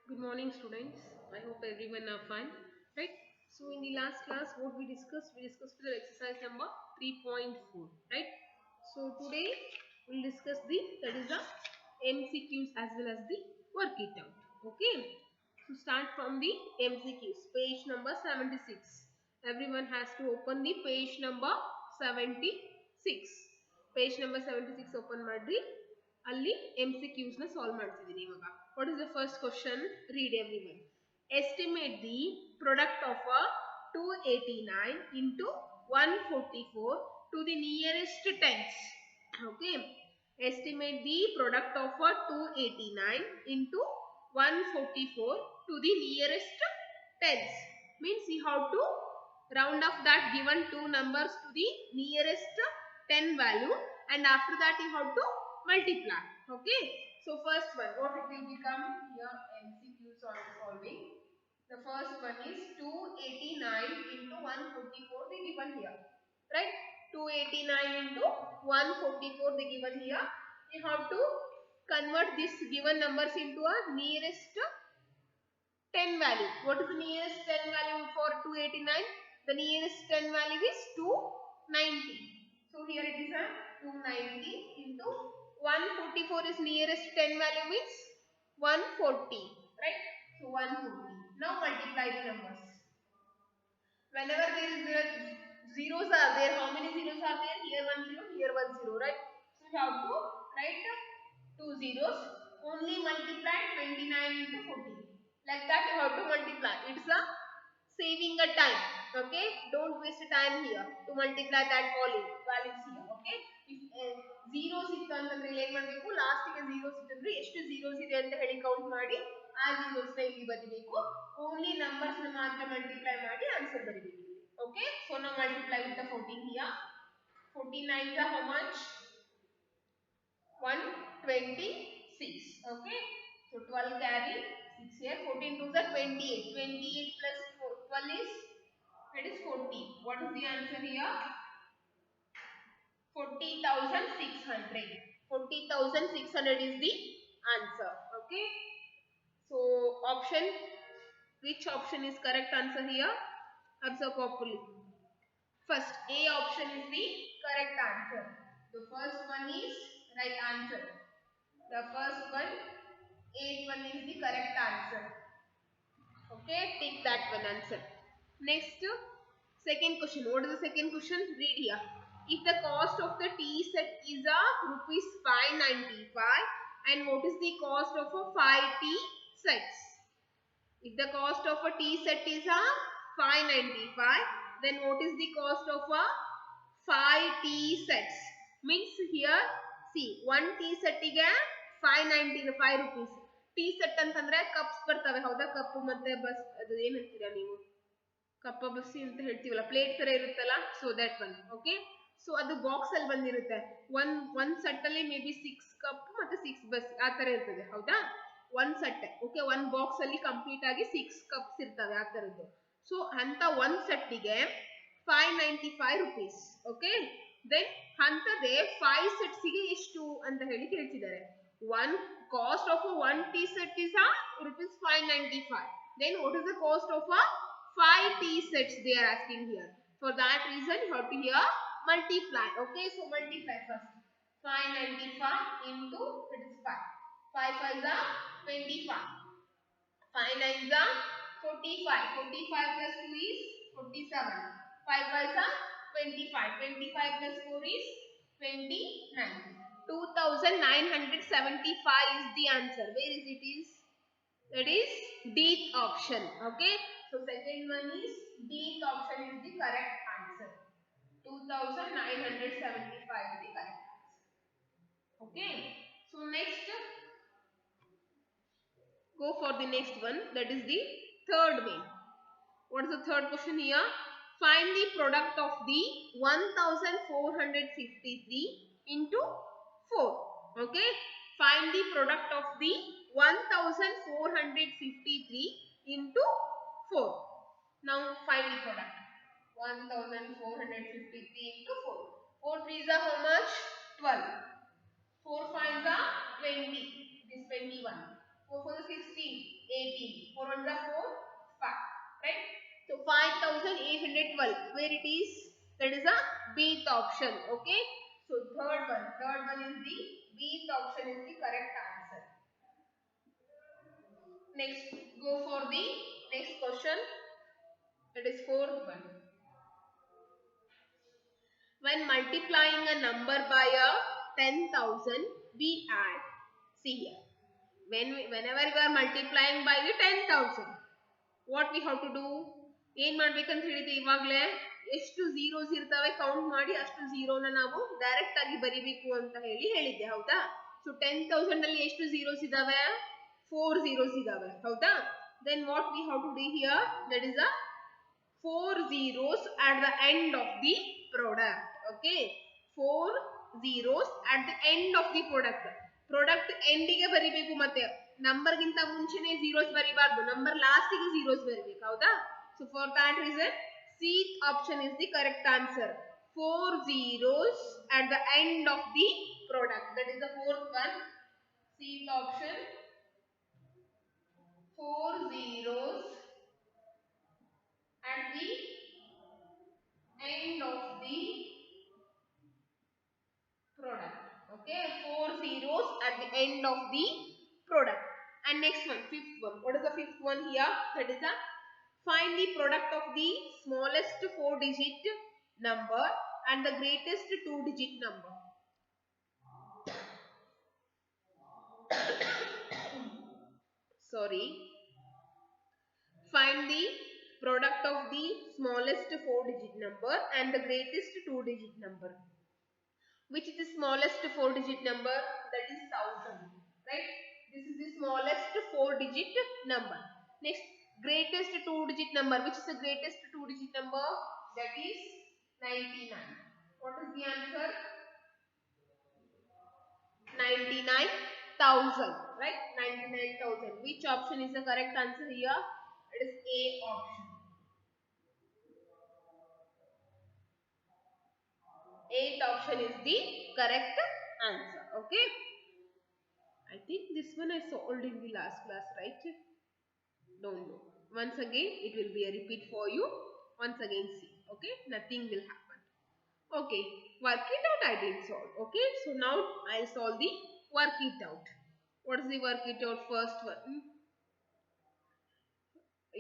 Good morning, students. I hope everyone are fine, right? So, in the last class, what we discussed the exercise number 3.4, right? So, today we'll discuss that is the MCQs as well as the work it out. Okay. So, start from the MCQs, page number 76. Everyone has to open the page number 76. Page number 76 open ಮಾಡ್ರಿ. ಅಲ್ಲಿ MCQs ನ solve ಮಾಡ್ತಿದ್ದೀನಿ ಇವಾಗ. What is the first question? Read everyone. Estimate the product of a 289 into 144 to the nearest tens. Okay. Estimate the product of a 289 into 144 to the nearest tens. Means you have to round off that given two numbers to the nearest 10 value, and after that you have to multiply. Okay. So first one, what it will become here? MCQ solving. The first one is 289 into 144 they given here, right? 289 into 144 they given here. You have to convert these given numbers into a nearest 10 value. What is the nearest 10 value for 289? The nearest 10 value is 290. So here it is a 290 into 144 is nearest 10 value means 140, right? So 140. Now multiply the numbers. Whenever there is zeros are there, how many zeros are there? Here one zero, here one zero, right? So you have to write two zeros. Only multiply 29 into 14. Like that you have to multiply. It's a saving a time. Okay? Don't waste time here to multiply that values here. Okay? If zeros ಇತ್ತು ಅಂತಂದ್ರೆ ಏನು ಮಾಡಬೇಕು, ಲಾಸ್ಟಿಗೆ zeros ಇತ್ತಂದ್ರೆ ಎಷ್ಟು zeros ಇದೆ ಅಂತ ಹೇಳಿ ಕೌಂಟ್ ಮಾಡಿ ಆ zeros ನ ಇಲ್ಲಿ ಬರಿಬೇಕು. ಓನ್ಲಿ ನಂಬರ್ಸ್ ನ ಮಾತ್ರ ಮಲ್ಟಿಪ್ಲೈ ಮಾಡಿ ಆನ್ಸರ್ ಬರಿಬೇಕು. Okay? So now multiply with the 14 here. 14 nines are how much? 126. Okay? So 12 carry 6 here. 14 to the 28. 28 plus 12 is, that is 40. What is the answer here? 40,600. 40,600 is the answer. Okay? So option, which option is correct answer here? Observe properly. First, A option is the correct answer. The first one is right answer. The first one, 8 one is the correct answer. Okay, take that one answer. Next, second question. What is the second question? Read here. If the cost of the tea set is a rupees 595, and what is the cost of a 5 tea sets? If the cost of a tea set is a 595, then what is the cost of a 5 tea sets? Means here, see, one tea set ige 595 rupees. Tea set ಅಂತಂದ್ರೆ cups ಬರ್ತವೆ ಹೌದಾ, cup ಮತ್ತೆ bus ಅದು ಏನಂತೀರಾ ನೀವು, ಕಪ್ಪ ಬಸ್ಸಿ ಅಂತ ಹೇಳ್ತೀವಲ್ಲ, ಪ್ಲೇಟ್ ತರ ಇರುತ್ತಲ್ಲ, so that one. Okay, so ಅದು ಬಾಕ್ಸ್ ಅಲ್ಲಿ ಬಂದಿರುತ್ತೆ. ಒನ್ ಸೆಟ್ ಅಲ್ಲಿ ಮೇ ಬಿ 6 ಕಪ್ ಮತ್ತೆ 6 ಬಸ್ ಆ ತರ ಇರ್ತದೆ ಹೌದಾ, one set. Okay, one box ಅಲ್ಲಿ ಕಂಪ್ಲೀಟ್ ಆಗಿ 6 ಕಪ್ಸ್ ಇರ್ತವೆ ಆ ತರದ್ದು. ಸೊ ಅಂತ ಒನ್ ಸೆಟ್ಗೆ 595 rupees. ಓಕೆ, ದೆನ್ ಅಂತದೇ 5 ಸೆಟ್ಸ್ ಗೆ ಎಷ್ಟು ಅಂತ ಹೇಳಿ ಕೇಳ್ತಿದ್ದಾರೆ. One cost of a one tea set is a rupees 595. Then what is the cost of a 5 tea sets they are asking here. For that reason you have to here multiply. Okay, so multiply first. 595 into, that is 5. 5 5 is 25. 5 9 is 45. 45 plus 2 is 47. 5 5 is 25. 25 plus 4 is 29. 2975 is the answer. Where is it is? That is D option. Okay. So second one is D option is the correct answer. 2975 is the correct answer. Okay. So next, go for the next one. That is the third one. What is the third question here? Find the product of the 1453 into 4. Okay. Find the product of the 1453 into 4. Now find the product. 1453 into 4. 4 3s are how much? 12. 4 5s are 20. It is 21. 4 for the 16, 18. 4 on the 4, 5. Right? So 5812. Where it is? That is a Bth option. Okay. So third one is the Bth option is the correct answer. Next, go for the next question. That is fourth one. When multiplying a number by a 10,000, we add. See here. Whenever we are multiplying by the 10,000, what we have to do? ಏನು ಮಾಡಬೇಕಂತ ಹೇಳಿದೆ ಇವಾಗಲೇ ಎಷ್ಟು zeros ಇರ್ತವೆ count ಮಾಡಿ ಅಷ್ಟು zeroನ ನಾವು direct ಆಗಿ ಬರಿಬೇಕು ಅಂತ ಹೇಳಿದ್ದೆ ಹೌದಾ? ಸೊ 10,000 ಅಲ್ಲಿ ಎಷ್ಟು zeros ಇದಾವೆ? 4 zeros ಇದಾವೆ ಹೌದಾ? Then what we have to do here? That is a 4 zeros at the end of the product. Okay, 4 zeros at the end of the product. Product end ಗೆ ಬರಿಬೇಕು ಮತ್ತೆ ನಂಬರ್ ಗಿಂತ ಮುಂಚೆನೇ zeros ಬರಿಬಾರ್ದು, ನಂಬರ್ ಲಾಸ್ಟ್ ಗೆ zeros ಬರಿಬೇಕು ಹೌದಾ? So for that reason C option is the correct answer. 4 zeros at the end of the product. That is the fourth one. C option. 4 zeros at the end of the product. Okay, 4 zeros at the end of the product. And next one, fifth one. What is the fifth one here? That is the find the product of the smallest 4-digit number and the greatest 2-digit number. Sorry. Find the product of the smallest 4-digit number and the greatest 2-digit number. Which is the smallest 4-digit number? That is 1000. Right? This is the smallest 4-digit number. Next, greatest 2-digit number. Which is the greatest 2-digit number? That is 99. What is the answer? 99,000. Right? 99,000. Which option is the correct answer here? It is A option. Eighth option is the correct answer. Okay. I think this one I solved in the last class, right? Don't know. Once again, it will be a repeat for you. Once again, see. Okay. Nothing will happen. Okay. Work it out. I didn't solve. Okay. So now I'll solve the work it out. What is the work it out first one?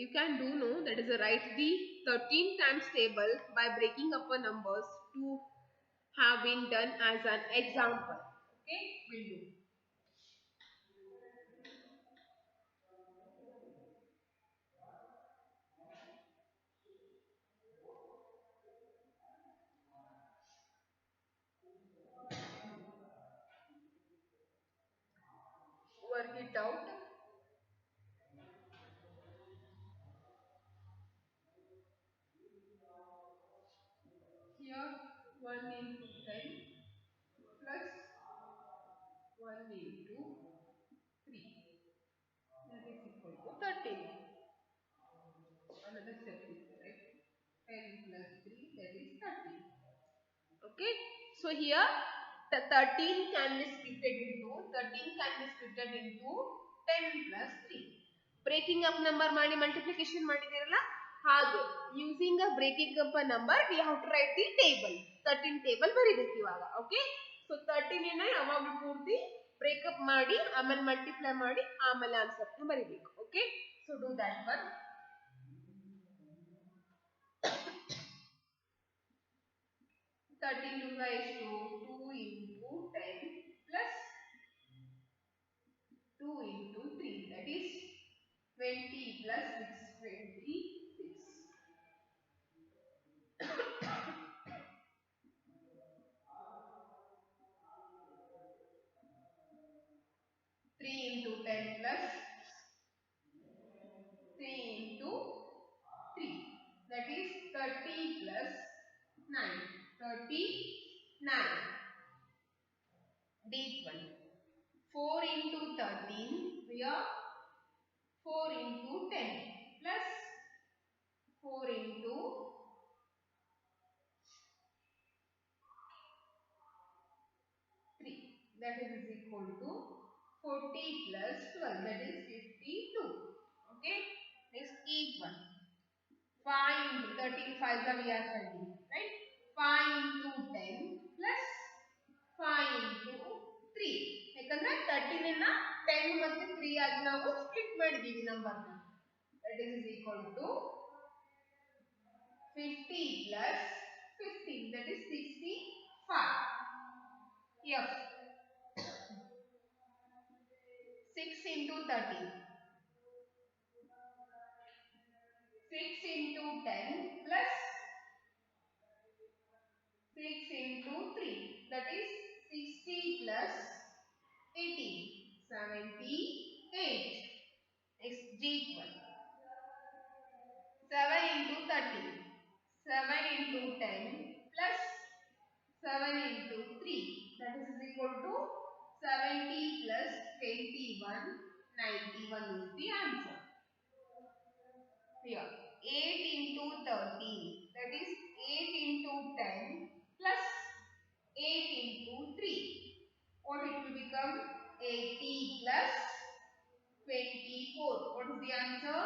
You can do no. That is write the 13 times table by breaking up a numbers to have been done as an example. Okay, we'll do. Work it out. Here 1 into 10 plus 1 into 3, that is equal to 13. Another step is right. 10 plus 3, that is 13. Okay, so here the 13 can be splitted into 10 plus 3. Breaking up number ಮಾಡಿ multiplication ಮಾಡಿದಿರಲ್ಲ ಹಾಗೆ using a breaking up a number we have to write the table. 13 table ಬರಿಬೇಕು ಇವಾಗ. Okay, so 13 ನ ಯಾವಾಗಲೂ ಪೂರ್ತಿ break up ಮಾಡಿ ಆಮೇಲೆ multiply ಮಾಡಿ ಆಮೇಲೆ ಆನ್ಸರ್ ನ ಬರಿಬೇಕು. Okay, so do that one. 13 to the is to 2 into 10 plus 2 into 3, that is 20 plus 6, 26. 3 into 10 plus 3 into 3, that is 30 plus 9, 39. D12. 4 into 13, here 4 into 10 plus 4 into 3, that is equal to 40 plus 12, that is 52. Okay, next equal 5 into 13 5 we are finding, right? 5 into 10 plus 5 into 3. ಯಾಕಂದ್ರೆ 13 ಅನ್ನ 10 ಮತ್ತೆ 3 ಆಗಿ ನಾವು split ಮಾಡಿದೀವಿ number ನ. That is equal to 50 plus 15, that is 65. Yes. 6 into 13. 6 into 10 plus 6 into 3, that is 60 plus 18, 78. Next G equal 7 into 30, 7 into 10 plus 7 into 3, that is equal to 70 plus 21, 91 is the answer. Here 8 into 13, that is 8 into 10 plus 8 into 3. What it will become? 80 plus 24. What is the answer?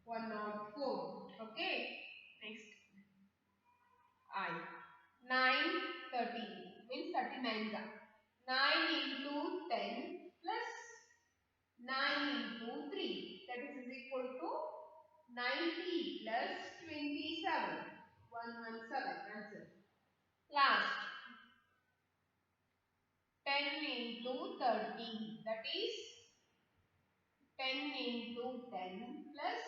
104. Okay. Next. I. 9, 13. Means 39. 9 into 10 plus 9 into 3. That is equal to 90 plus 27. 117. Answer. Last. 10 into 13. That is 10 into 10 plus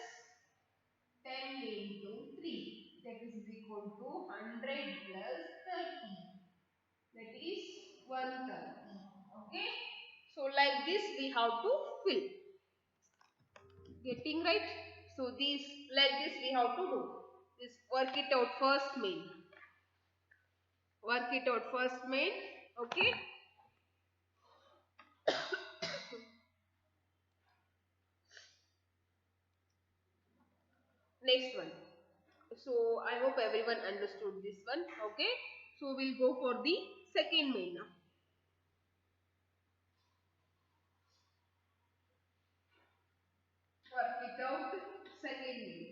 10 into 3. That is equal to 100 plus 30. That is 130. Okay. So like this we have to fill. Getting right? So this like this we have to do. This work it out first main. Work it out first main. Okay. Next one. So I hope everyone understood this one. Okay. So we'll go for the second main now. Work it out second main.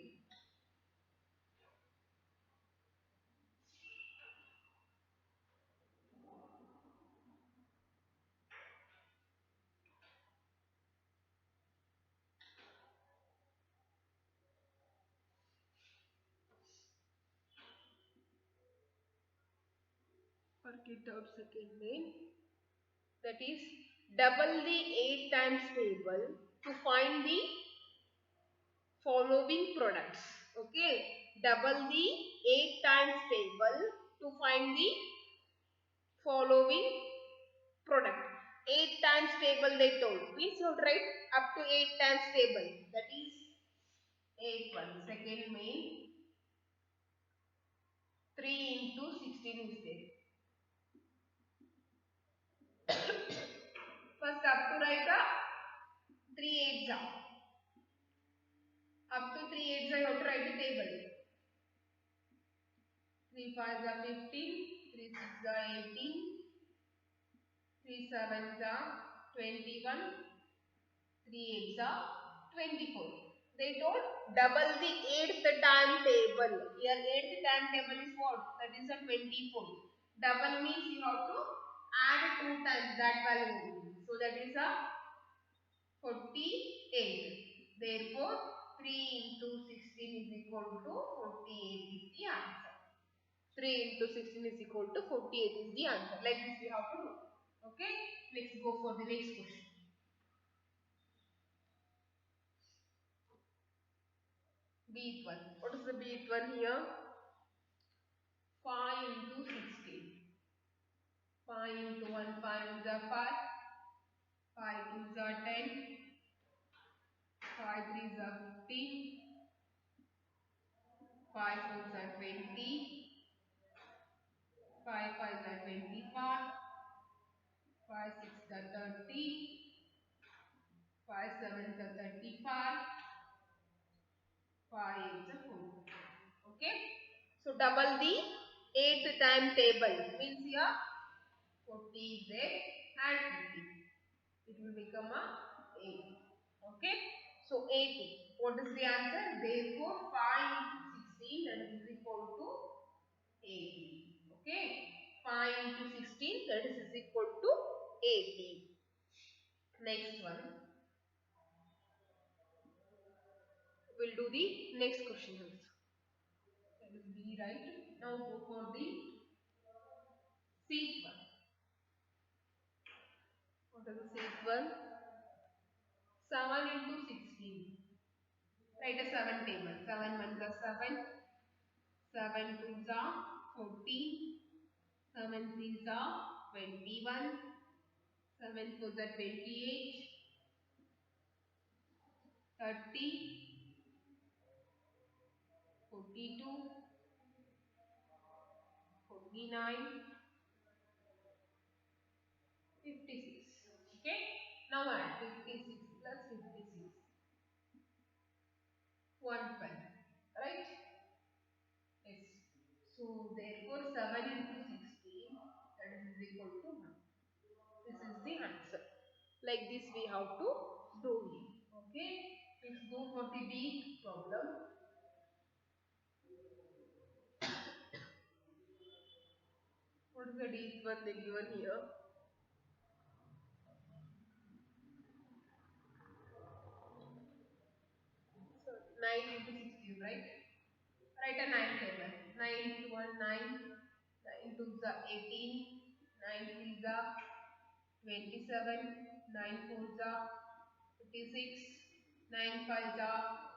Work it out second main. That is double the 8 times table to find the following products. Okay, double the 8 times table to find the following product. 8 times table they told. We should write up to 8 times table. That is 8 1. Second main. 3 into 16 is there. First up to write a 3 8s are. Up to 3 8s I have to write the table. 3 5s are 15, 3 6s are 18, 3 7s are 21, 3 8s are 24. They told double the 8th time table. Here 8th time table is what? That is a 24. Double means you have to add 2 times that value. So that is a 48. Therefore 3 into 16 is equal to 48 is the answer. 3 into 16 is equal to 48 is the answer. Like this we have to do. Okay. Let's go for the next question. Bth one. What is the Bth one here? 5 into 16. 5 into 1, 5 is a 5. 5 2 is a 10. 5 3 is a 15. 5 4 is a 20. 5 5 is a 25. 5 6 is a 30. 5 7 is a 35. 5 is a 4. Okay. So double the 8th time table means here 40 is there and 50. It will become a 80. Okay. So 80. What is the answer? Therefore 5 into 16, that is equal to 80. Okay. 5 into 16, that is equal to 80. Next one. We'll do the next question also. That is B, right? Now go for the sixth one. What is the sixth one? 7 into 16. Write a 7 table. 7 1 is 7. 7 2 is 14. 7 3 is 21. 7 4 is 28. 30. 42. 49. 56. Okay. Now add 56 plus 56. 112. Right? Yes. So therefore 7 into 16, that is equal to 1. This is the answer. Like this we have to do it. Okay. Let's go for the D problem. What is the D one they given here? So 9 into 16, right? Write a 9 table. 9 into 1 9. 9 2 is 18. 9 3 is 27. 9 4 is 56. 9 5 is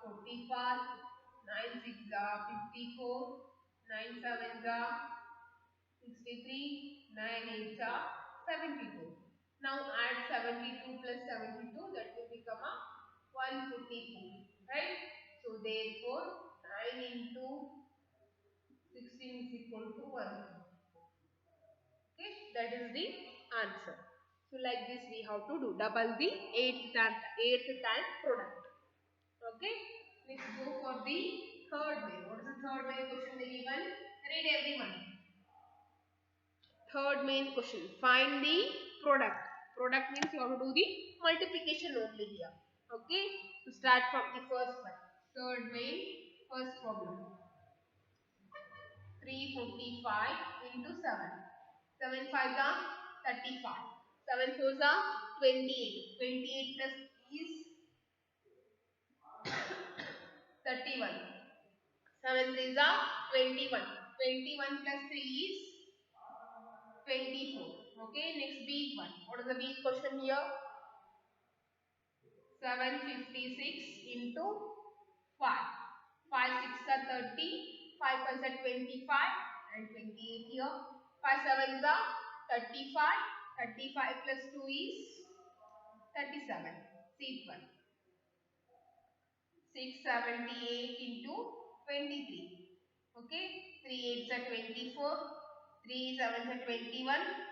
45. 9 6 is 54. 9 7 is 63, 9 8 are 72. Now add 72 plus 72, that will become a 154. Right? So therefore 9 into 16 is equal to 1. Okay, that is the answer. So like this we have to do double the eighth time product. Okay, let's go for the third way. What is the third way question they given? Read everyone. Third main question. Find the product. Product means you have to do the multiplication only here. Okay. To start from the first one. Third main first problem. 345 into 7. 7 5 are 35. 7 4 are 28. 28 plus is 31. 7 3 are 21. 21 plus 3 is 24. Okay, next big one. What is the big question here? 756 into 5. 5 6 are 30. 5 5 are 25 and 28 here. 5 7 are 35. 35 plus 2 is 37. See it one. 678 into 23. Okay. 3 8 are 24. 3 7 are 21.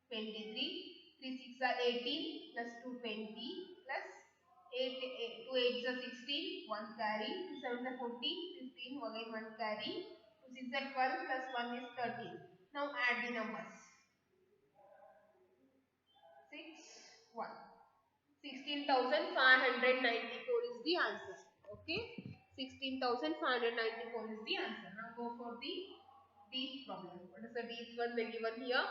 23, 3 6 are 18 plus 2 20 plus 2 8 are 16, 1 carry, 2 7 are 14, 15, again 1 carry, 2 6 are 12 plus 1 is 13. Now add the numbers. 6, 1. 16,594 is the answer. Okay. 16,594 is the answer. Now go for the D problem. What is the D one they given here?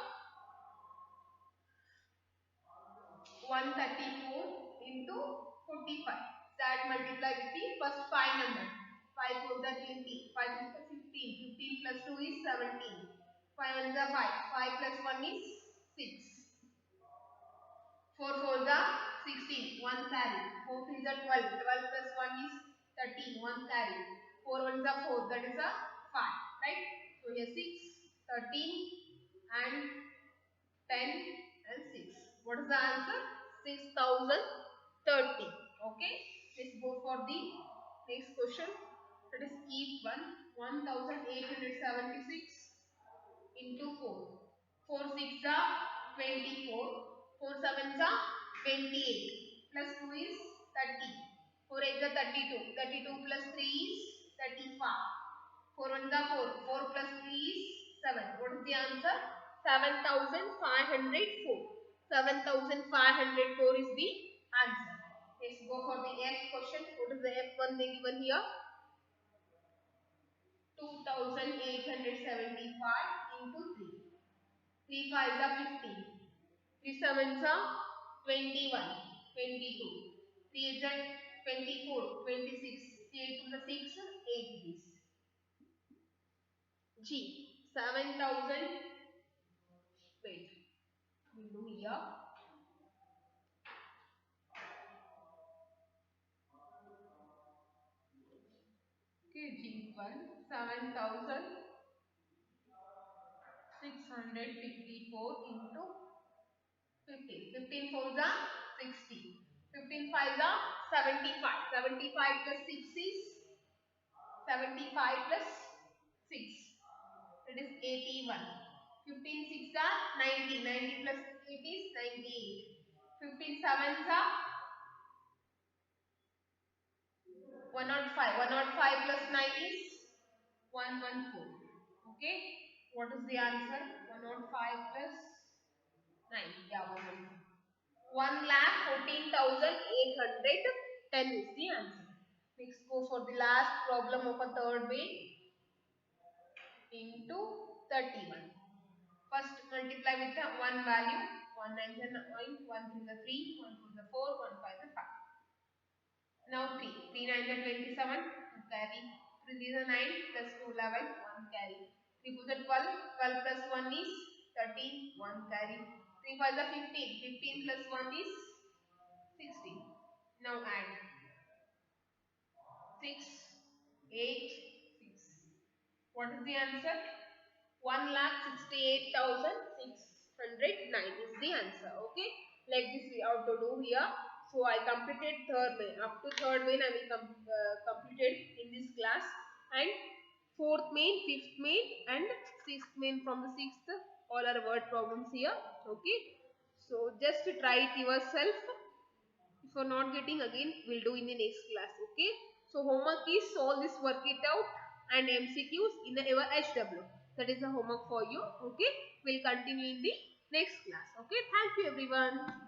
134 into 45. Start multiply with the first 5 numbers. 5 4 is 20, 5 is 15, 15 plus 2 is 17. 5 1 is 5, 5 plus 1 is 6. 4 4 is 16, 1 carry. 4 3 is 12, 12 plus 1 is 13, 1 carry. 4 1 is 4, that is a 5, right? So here 6, 13 and 10 and 6. What is the answer? 6030. Okay. Let's go for the next question. That is each one. 1876 into 4. 4 6 are 24. 4 7 are 28. Plus 2 is 30. 4 8 are 32. 32 plus 3 is 35. 4 1 is 4. 4 plus 3 is 7. What is the answer? 7504. 7504 is the answer. Let's go for the F question. What is the F1 they given here? 2875 into 3. 3 5s are 15. 3 7s are 21, 22. 3 8s are 24, 26. 3 8 to the 6, 8 this. G 7000. Wait, we'll do here. Okay, G1 7654 into 15. 15 fours are 60. 15 fives are 75. 75 plus 6 is 75 plus 6. That is 81. 15 6 are 90. 90 plus 8 is 98. 15 sevens are 105. 105 plus 9 is 114. Okay. What is the answer? 105 plus 9. Yeah, 114. 1,14,810 is the answer. Next, go for the last problem of a third way into 31. First, multiply with the one value. 1 9 is 9, 1 3 is 3, 1 2 is 4, 1 5 is 5. Now 3. 3 9 is 27, 2 carry. 3 is 9 plus 2 11, 1 carry. 3 2 is 12, 12 plus 1 is 13, 1 carry. 3 5 is 15, 15 plus 1 is 16. Now add 6, 8, 6. What is the answer? 1,68,609 is the answer. Okay. Like this we have to do here. So I completed third main. Up to third main I will completed in this class. And fourth main, fifth main and sixth main from the sixth. All are word problems here. Okay. So just try it yourself. If you are not getting, again we'll do in the next class. Okay. So homework is solve this, work it out, and MCQs in the ever HW. That is the homework for you. Okay. We'll continue in the next class. Okay. Thank you everyone.